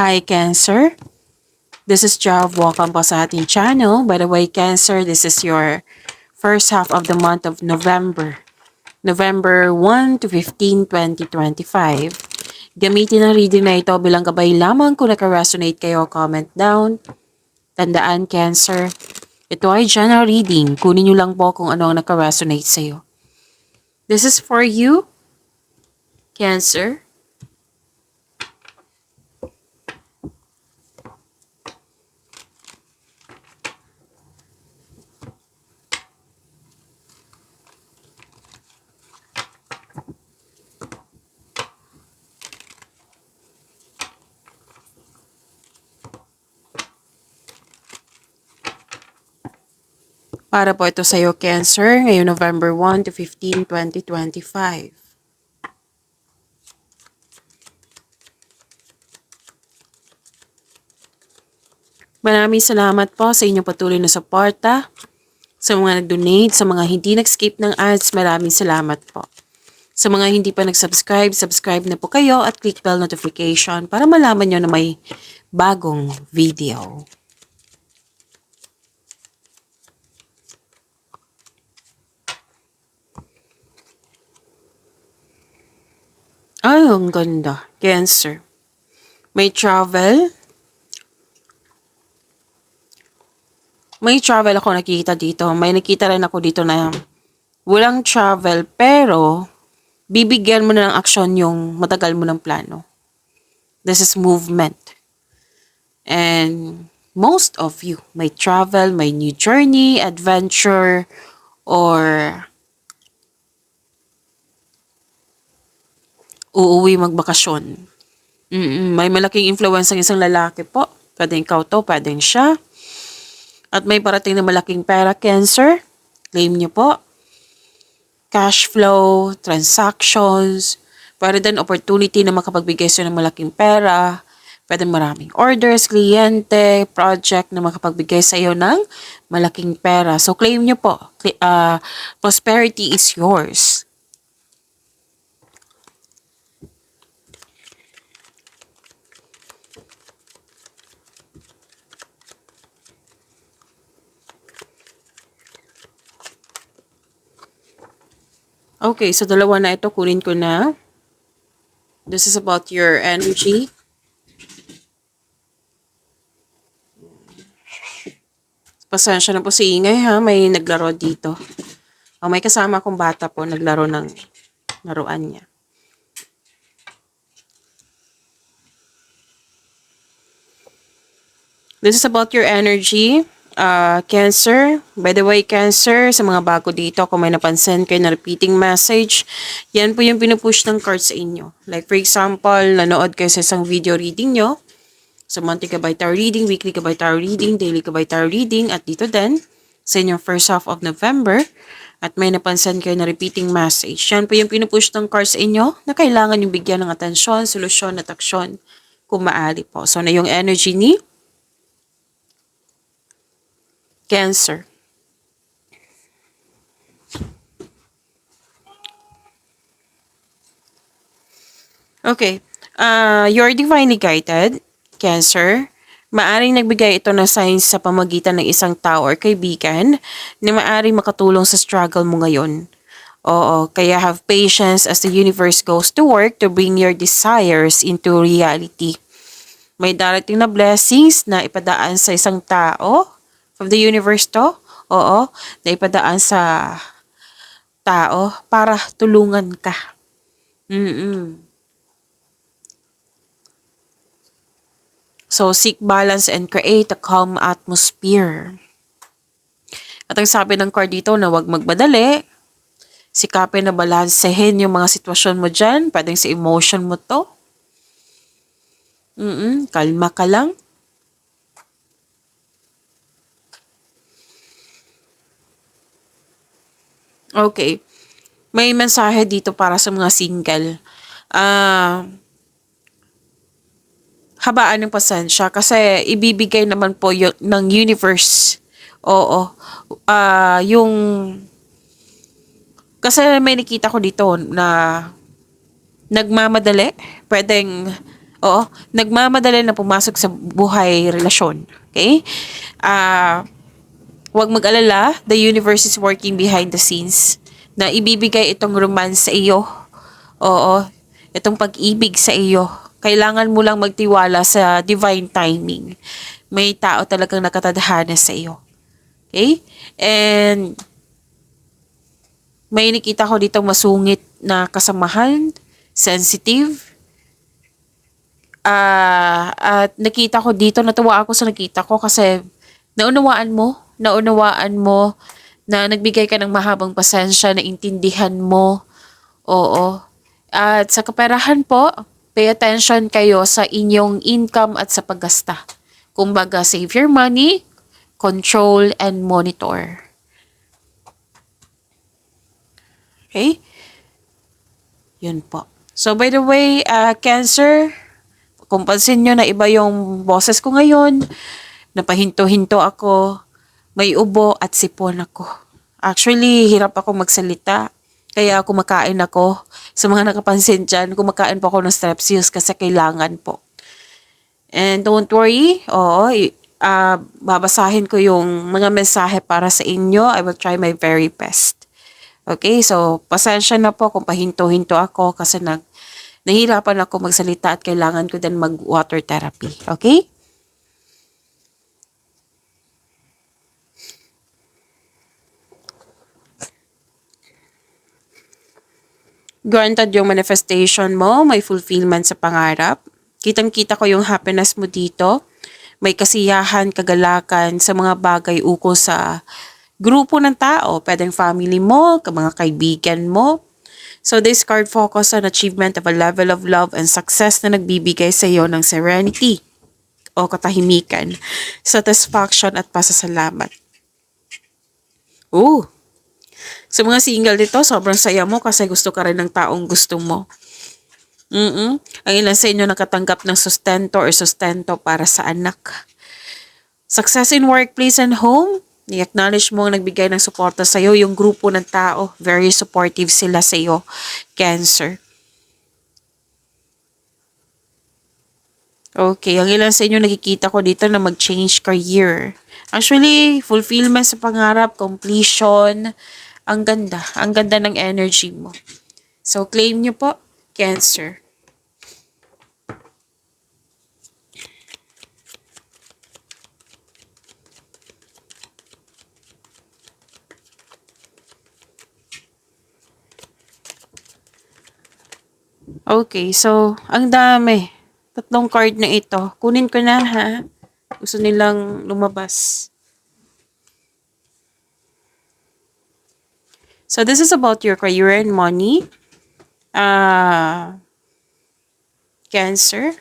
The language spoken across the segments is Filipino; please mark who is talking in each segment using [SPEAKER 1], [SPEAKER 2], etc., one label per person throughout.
[SPEAKER 1] Hi Cancer, this is Jav. Welcome po sa ating channel. By the way, Cancer, this is your first half of the month of November. November 1 to 15, 2025. Gamitin ang reading na ito bilang gabay lamang. Kung naka-resonate kayo, comment down. Tandaan, Cancer, ito ay general reading. Kunin nyo lang po kung ano ang naka-resonate sa'yo. This is for you, Cancer. Para po ito sa iyo, Cancer, ngayong November 1 to 15, 2025. Maraming salamat po sa inyong patuloy na suporta. Sa mga nag-donate, sa mga hindi nag-skip ng ads, maraming salamat po. Sa mga hindi pa nag-subscribe, subscribe na po kayo at click bell notification para malaman nyo na may bagong video. Ay, ang ganda. Cancer. May travel. May travel ako nakikita dito. May nakita rin ako dito na walang travel pero bibigyan mo na ng aksyon yung matagal mo ng plano. This is movement. And most of you may travel, may new journey, adventure, or uuwi magbakasyon. May malaking influence ang isang lalaki po. Pwedeng ikaw to, pwedeng siya. At may parating na malaking pera, Cancer. Claim nyo po. Cash flow, transactions, pwede din opportunity na makapagbigay sa'yo ng malaking pera. Pwede maraming orders, kliyente, project na makapagbigay sa'yo ng malaking pera. So claim nyo po. Prosperity is yours. Okay, so dalawa na ito, kunin ko na. This is about your energy. Pasensya na po sa ingay ha, may naglaro dito. May kasama akong bata po, naglaro ng laruan niya. This is about your energy. Cancer. By the way, Cancer, sa mga bago dito, kung may napansin kayo na repeating message, yan po yung pinupush ng cards sa inyo. Like for example, nanood kayo sa isang video reading nyo. So, monthly ka by tarot reading, weekly ka by tarot reading, daily ka by tarot reading, at dito din, sa inyong first half of November, at may napansin kayo na repeating message. Yan po yung pinupush ng cards sa inyo na kailangan yung bigyan ng atensyon, solusyon, at aksyon kung maaari po. So, na yung energy ni Cancer. Okay. You're divinely guided, Cancer. Maaring nagbigay ito ng signs sa pamagitan ng isang tao or kaibigan na maaring makatulong sa struggle mo ngayon. Oo, kaya have patience as the universe goes to work to bring your desires into reality. May darating na blessings na ipadaan sa isang tao from the universe to. Oo, na ipadaan sa tao para tulungan ka. So, seek balance and create a calm atmosphere. At ang sabi ng card dito na huwag magmadali. Sikapin na balansehin yung mga sitwasyon mo dyan. Pwedeng sa emotion mo to. Kalma ka lang. Okay. May mensahe dito para sa mga single. Habaan ng pasensya kasi ibibigay naman po ng universe. Oo. Yung kasi may nakita ko dito na nagmamadali. Pwedeng Oo, nagmamadali na pumasok sa buhay relasyon. Okay? Huwag mag-alala, the universe is working behind the scenes na ibibigay itong romance sa iyo. Oo, itong pag-ibig sa iyo. Kailangan mo lang magtiwala sa divine timing. May tao talagang nakatadhana sa iyo. Okay? And may nakita ko dito masungit na kasamahan, sensitive, at nakita ko dito, natuwa ako sa nakita ko kasi naunawaan mo na nagbigay ka ng mahabang pasensya, na intindihan mo. Oo. At sa kaperahan po, pay attention kayo sa inyong income at sa paggasta. Kumbaga, save your money, control, and monitor. Okay? Yun po. So, by the way, Cancer, kung pansin nyo na iba yung boses ko ngayon, napahinto-hinto ako, may ubo at sipon ako. Actually, hirap ako magsalita. Kaya kumakain ako. Sa mga nakapansin dyan, kumakain po ako ng Strepsils kasi kailangan po. And don't worry, babasahin ko yung mga mensahe para sa inyo. I will try my very best. Okay, so pasensya na po kung pahinto-hinto ako kasi nahihirapan ako magsalita at kailangan ko din mag-water therapy. Okay? Granted yung manifestation mo, may fulfillment sa pangarap. Kitang-kita ko yung happiness mo dito. May kasiyahan, kagalakan sa mga bagay ukol sa grupo ng tao. Pwedeng family mo, mga kaibigan mo. So this card focus on achievement of a level of love and success na nagbibigay sa iyo ng serenity o katahimikan, satisfaction at pasasalamat. Ooh! Sa mga single dito, sobrang saya mo kasi gusto ka rin ng taong gusto mo. Ang ilan sa inyo nakatanggap ng sustento para sa anak. Success in workplace and home, i-acknowledge mo ang nagbigay ng suporta sa iyo, yung grupo ng tao, very supportive sila sa iyo, Cancer. Okay, ang ilan sa inyo nakikita ko dito na mag-change career. Actually, fulfillment sa pangarap, completion, ang ganda ng energy mo. So, claim nyo po, Cancer. Okay, so, ang dami. Tatlong card na ito. Kunin ko na, ha? Gusto nilang lumabas. So, this is about your career and money. Cancer.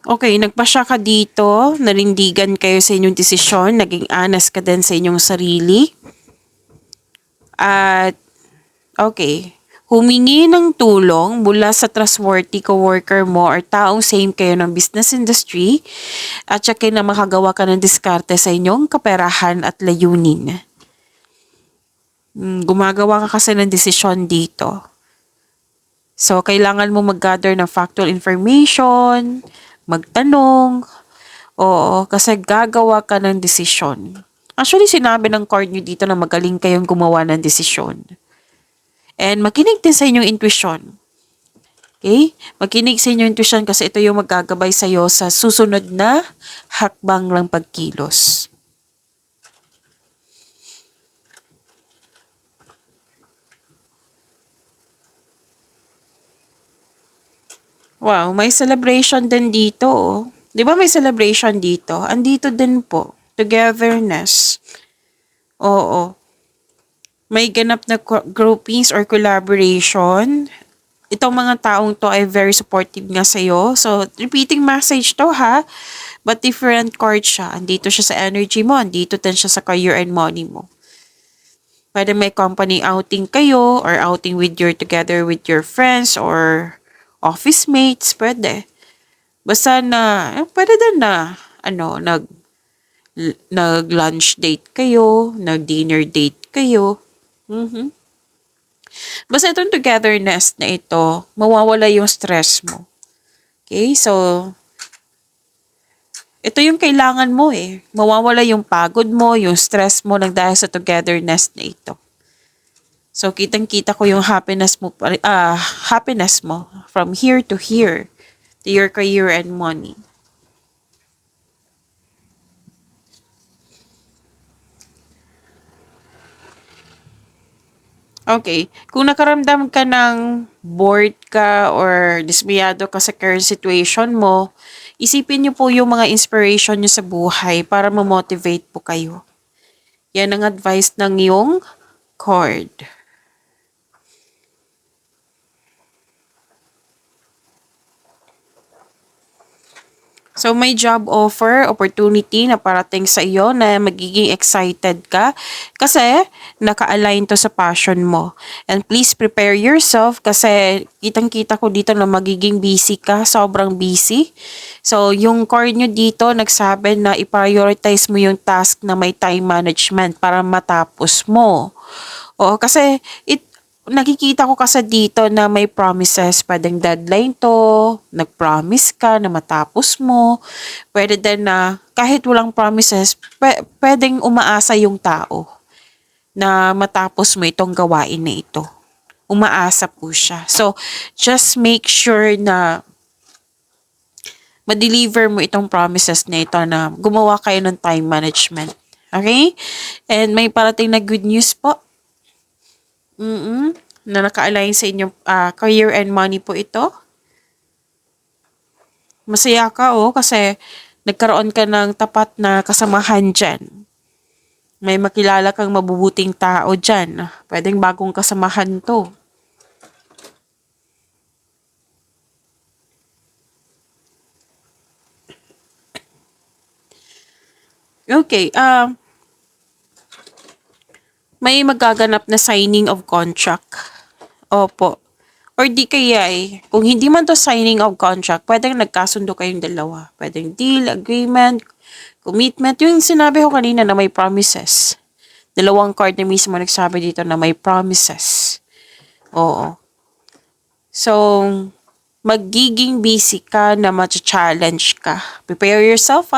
[SPEAKER 1] Okay, nagpasya ka dito, nanindigan kayo sa inyong desisyon, naging honest ka din sa inyong sarili. At, okay, humingi ng tulong mula sa trustworthy coworker mo or taong same kayo ng business industry at saka na makagawa ka ng diskarte sa inyong kaperahan at layunin. Gumagawa ka kasi ng desisyon dito. So, kailangan mo mag-gather ng factual information, magtanong, oo, kasi gagawa ka ng desisyon. Actually, sinabi ng card nyo dito na magaling kayong gumawa ng desisyon. And makinig din sa inyong intuition. Okay? Makinig sa inyong intuition kasi ito yung magagabay sa iyo sa susunod na hakbang ng pagkilos. Wow, may celebration din dito. Oh. Di ba may celebration dito? Andito din po. Togetherness. Oo. May ganap na groupings or collaboration. Itong mga taong to ay very supportive nga sa'yo. So, repeating message to ha. But different card siya. Andito siya sa energy mo. Andito din siya sa career and money mo. Pwede may company outing kayo or outing with together with your friends or office mates. Pwede. Basta na, pwede din na, nag-lunch date kayo, nag-dinner date kayo. Mhm. Basta itong togetherness na ito, mawawala yung stress mo. Okay? So, ito yung kailangan mo eh. Mawawala yung pagod mo, yung stress mo nang dahil sa togetherness na ito. So, kitang-kita ko yung happiness mo from here to here, to your career and money. Okay. Kung nakaramdam ka ng bored ka or dismayado ka sa current situation mo, isipin niyo po yung mga inspiration niyo sa buhay para ma-motivate po kayo. Yan ang advice ng iyong card. So, may job offer, opportunity na parating sa iyo na magiging excited ka kasi naka-align to sa passion mo. And please prepare yourself kasi kitang-kita ko dito na magiging busy ka, sobrang busy. So, yung core nyo dito nagsabi na i-prioritize mo yung task na may time management para matapos mo. Oo, kasi nakikita ko kasi dito na may promises, pwedeng deadline to, nag-promise ka na matapos mo, pwede din na kahit walang promises, pwedeng umaasa yung tao na matapos mo itong gawain na ito. Umaasa po siya. So, just make sure na ma-deliver mo itong promises na ito na gumawa kayo ng time management. Okay? And may parating na good news po. Na naka-align sa inyong career and money po ito. Masaya ka kasi nagkaroon ka ng tapat na kasamahan dyan. May makilala kang mabubuting tao dyan. Pwedeng bagong kasamahan to. Okay, may magaganap na signing of contract. Opo. Or di kaya kung hindi man to signing of contract, pwedeng nagkasundo kayong dalawa. Pwedeng deal, agreement, commitment. Yung sinabi ko kanina na may promises. Dalawang card na mismo nagsabi dito na may promises. Oo. So, magiging busy ka na ma-challenge ka. Prepare yourself,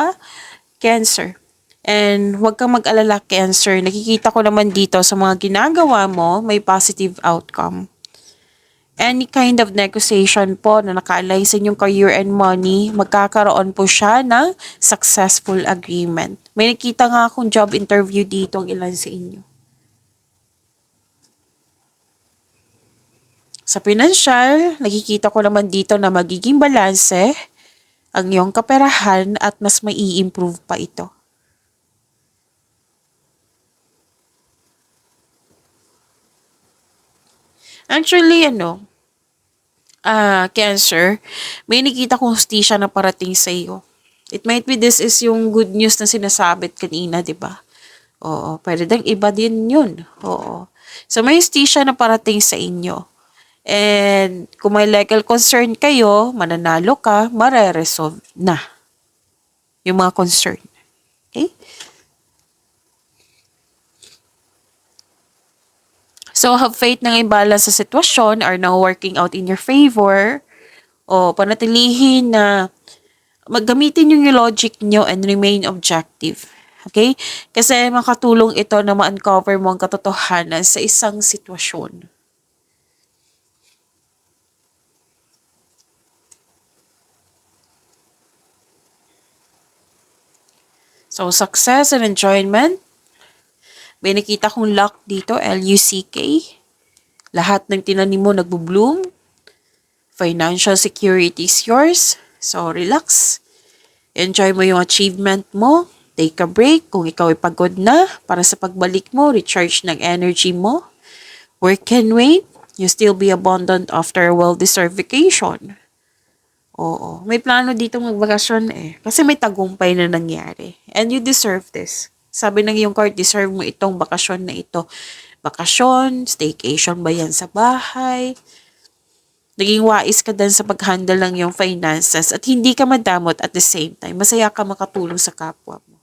[SPEAKER 1] Cancer. And huwag kang mag-alala, Cancer. Nakikita ko naman dito sa mga ginagawa mo, may positive outcome. Any kind of negotiation po na naka-align sa inyong career and money, magkakaroon po siya ng successful agreement. May nakita nga akong job interview dito ang ilan sa inyo. Sa financial, nakikita ko naman dito na magiging balanse ang iyong kaperahan at mas mai-improve pa ito. Actually, Cancer, may nakita kong hustisya na parating sa iyo. It might be this is yung good news na sinasabit kanina, di ba? Oo, pwede ding iba din yun. Oo. So, may hustisya na parating sa inyo. And kung may legal concern kayo, mananalo ka, mare-resolve na yung mga concern. Okay? So, have faith na imbalance sa sitwasyon are now working out in your favor. O, panatilihin na maggamitin yung logic nyo and remain objective. Okay? Kasi makatulong ito na ma-uncover mo ang katotohanan sa isang sitwasyon. So, success and enjoyment. May nakita kong luck dito, Luck. Lahat ng tinanim mo nagbo-bloom. Financial security is yours. So, relax. Enjoy mo yung achievement mo. Take a break kung ikaw ay pagod na para sa pagbalik mo, recharge ng energy mo. Work can wait. You still be abundant after a well-deserved vacation. Oo. May plano dito magbakasyon Kasi may tagumpay na nangyari. And you deserve this. Sabi ng iyong card, deserve mo itong bakasyon na ito. Bakasyon, staycation ba yan sa bahay? Naging wais ka din sa pag-handle ng iyong finances at hindi ka madamot at the same time. Masaya ka makatulong sa kapwa mo.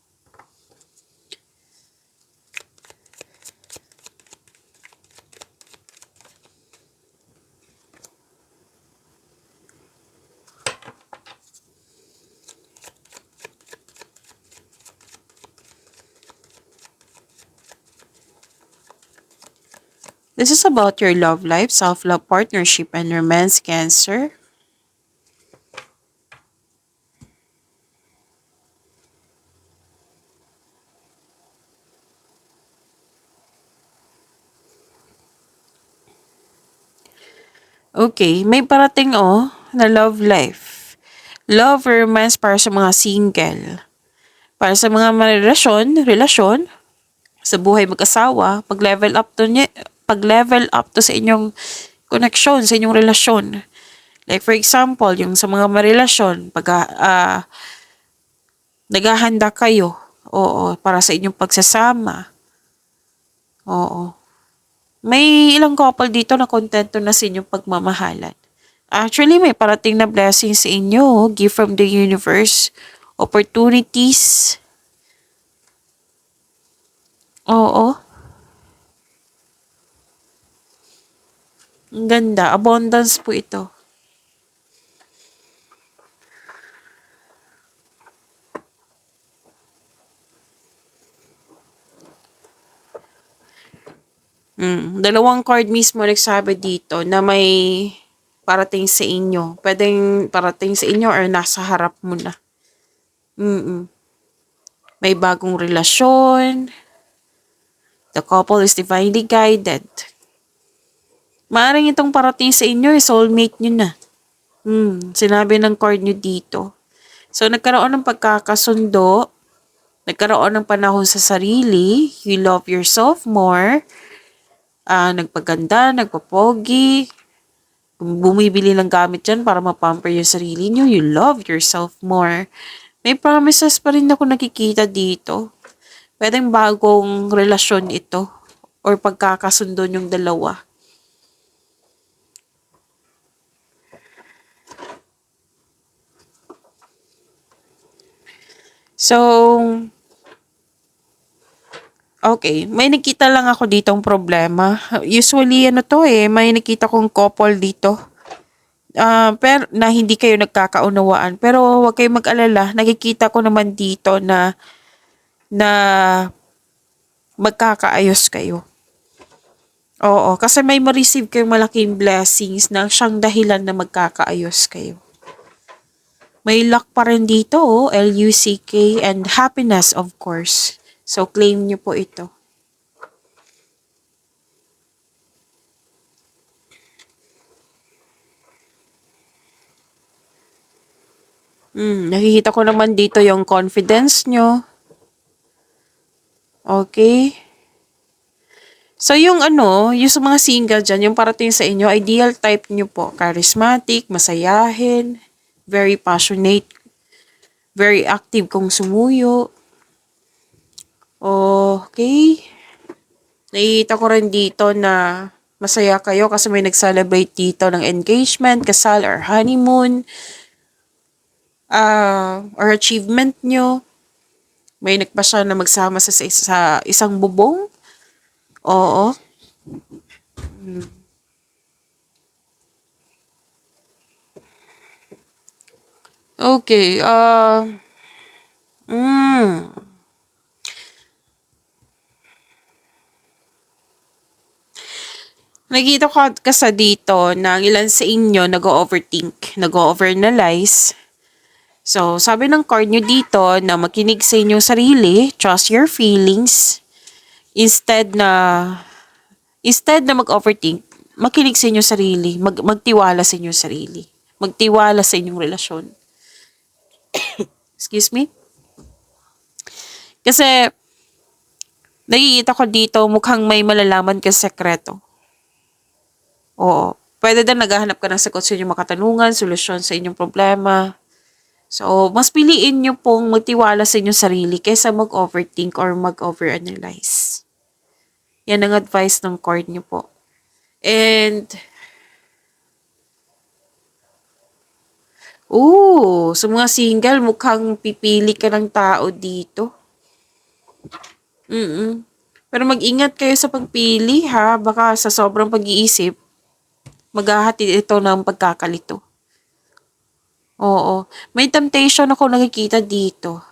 [SPEAKER 1] This is about your love life, self-love, partnership, and romance, Cancer. Okay, may parating na love life. Love or romance para sa mga single. Para sa mga relasyon, sa buhay mag-asawa, pag-level up to sa inyong connection, sa inyong relasyon. Like for example, yung sa mga marelasyon, pag naghahanda kayo, oo, para sa inyong pagsasama. Oo. May ilang couple dito na kontento na sa inyong pagmamahalan. Actually, may parating na blessings sa inyo, gift from the universe, opportunities. Oo. Ang ganda. Abundance po ito. Dalawang card mismo nagsabi dito na may parating sa inyo. Pwedeng parating sa inyo or nasa harap mo na. May bagong relasyon. The couple is divinely guided. Maaring itong parating sa inyo, soulmate nyo na. Sinabi ng card nyo dito. So, nagkaroon ng pagkakasundo. Nagkaroon ng panahon sa sarili. You love yourself more. Nagpaganda, nagpapogi. Bumibili ng gamit dyan para mapamper yung sarili nyo. You love yourself more. May promises pa rin ako nakikita dito. Pwedeng bagong relasyon ito. Or pagkakasundo yung dalawa. So, okay. May nakita lang ako ditong problema. Usually, may nakita kong couple dito. Pero na hindi kayo nagkakaunawaan. Pero huwag kayong mag-alala. Nakikita ko naman dito na magkakaayos kayo. Oo, kasi may ma-receive kayong malaking blessings na siyang dahilan na magkakaayos kayo. May luck pa rin dito, L-U-C-K, and happiness, of course. So, claim nyo po ito. Nakikita ko naman dito yung confidence nyo. Okay. So, yung sa mga single dyan, yung parating sa inyo, ideal type nyo po. Charismatic, masayahin, very passionate, very active kung sumuyo. Okay. Nakikita ko rin dito na masaya kayo kasi may nag-celebrate dito ng engagement, kasal, or honeymoon, or achievement nyo. May nagpasya na magsama sa isang bubong. Oo. Okay. Nakikita ko kasi dito na ang ilan sa inyo nag-overthink, nag-overanalyze. So, sabi ng card nyo dito na makinig sa inyong sarili, trust your feelings, instead na mag-overthink, makinig sa inyong sarili, magtiwala sa inyong sarili, magtiwala sa inyong relasyon. Excuse me? Kasi, nakikita ko dito mukhang may malalaman ka sekreto. Oo. Pwede din naghahanap ka ng sagot sa inyong mga katanungan, solusyon sa inyong problema. So, mas piliin nyo pong magtiwala sa inyong sarili kaysa mag-overthink or mag-overanalyze. Yan ang advice ng card nyo po. And, sa mga single, mukhang pipili ka ng tao dito. Pero mag-ingat kayo sa pagpili, ha? Baka sa sobrang pag-iisip, maghahatid ito ng pagkakalito. Oo. May temptation ako nakikita dito.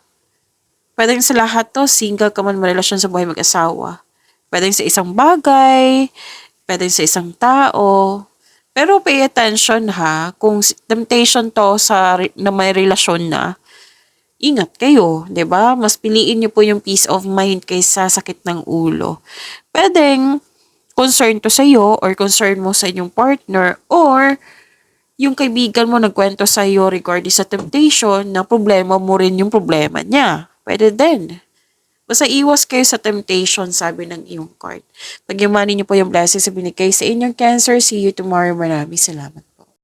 [SPEAKER 1] Pwedeng sa lahat to, single ka man marelasyon sa buhay mag-asawa. Pwedeng sa isang bagay, pwede sa isang tao. Pero pay attention ha, kung temptation to na may relasyon na, ingat kayo, 'di ba? Mas piliin niyo po yung peace of mind kaysa sakit ng ulo. Pwedeng concern to sa iyo or concern mo sa inyong partner or yung kaibigan mo nagkwento sa iyo regarding sa temptation na problema mo rin yung problema niya. Pwede din. Basta iwas kayo sa temptation, sabi ng iyong card. Pagyamanin niyo po yung blessings na binigay sa inyong Cancer. See you tomorrow. Maraming salamat.